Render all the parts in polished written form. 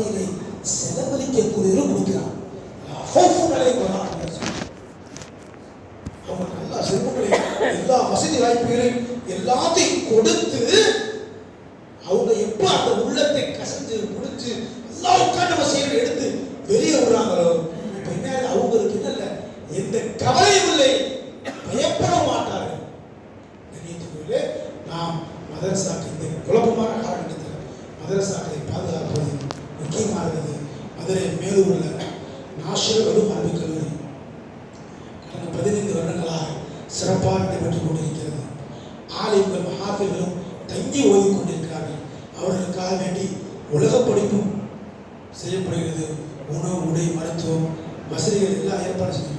பாதையிலே செலவழிக்கக்கூடியவரும் கொடுக்கிறார். அவங்க நல்லா செல்வங்களை எல்லா வசதி வாய்ப்புகளையும் எல்லாத்தையும் கொடுத்து அவங்க எப்ப அந்த உள்ளத்தை கசந்து முடிச்சு எல்லா உட்கார்ந்த வசதிகளை எடுத்து வெளியே விடுறாங்களோ இப்ப என்ன அவங்களுக்கு என்ன எந்த கவலையும் இல்லை, பயப்பட மாட்டார்கள். நாம் மதரசாக்கள் இந்த குழப்பமான காலகட்டத்தில் மதரசாக்களை பாதுகாப்பது முக்கியமானது. மதுரை மேலூரில் நாஷர் வரும் அரபிக் கல்லூரி கடந்த 15 வருடங்களாக சிறப்பாக நடைபெற்றுக் கொண்டிருக்கிறது. ஆலிம்கள் மஹாஃபில்களும் தங்கி ஓதிக் கொண்டிருக்கிறார்கள். அவர்களுக்காக வேண்டி உலக படிப்பும் செய்யப்படுகிறது. உணவு, உடை, மருத்துவம், வசதிகள் எல்லாம் ஏற்பாடு செய்யணும்.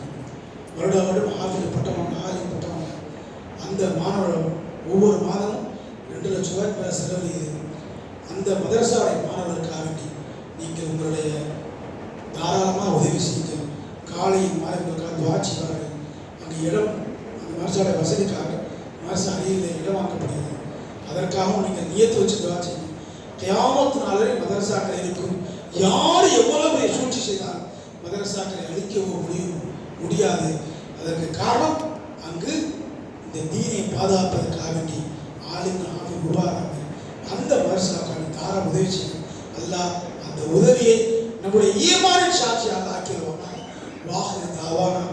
வருட வருடம் ஹாஃபில் பட்டமான ஆலிம் பட்டமான அந்த மாணவர்கள் ஒவ்வொரு மாதமும் 2 லட்சம் ரூபாய்க்கு மேலே செலவழிக்குது. அந்த மதரசாவுடைய மாணவர்களுக்காக வேண்டி நீங்கள் உங்களுடைய தாராளமாக உதவி செய்யுங்கள். காலை மாணவர்களுக்காக துவா செய்வார்கள். அங்கே இடம் அந்த மதரசாவுடைய வசதிக்காக மதரசா அடியில் இடம் வாங்கப்படுகிறது. அதற்காகவும் நீங்கள் நியத்து வச்சு துவா செய்யுங்க. கியாமத் நாள் வரை மதரசாக்கள் இருக்கும். யார் எவ்வளவு பெரிய சூழ்ச்சி செய்தால் மதரசாக்களை அழிக்கவும் முடியாது. அதற்கு காரணம் அங்கு இந்த தீனை பாதுகாப்பதற்காக வேண்டி ஆலிம்கள் ஆஃபில் உருவாகிறாங்க. அந்த மதரசாக்களை தார உதவி செய்யும். அல்லாஹ் அந்த உதவியை நம்முடைய ஈமானின் சாட்சியாக ஆக்கிடுவாங்க. வாஹிர் தாவானா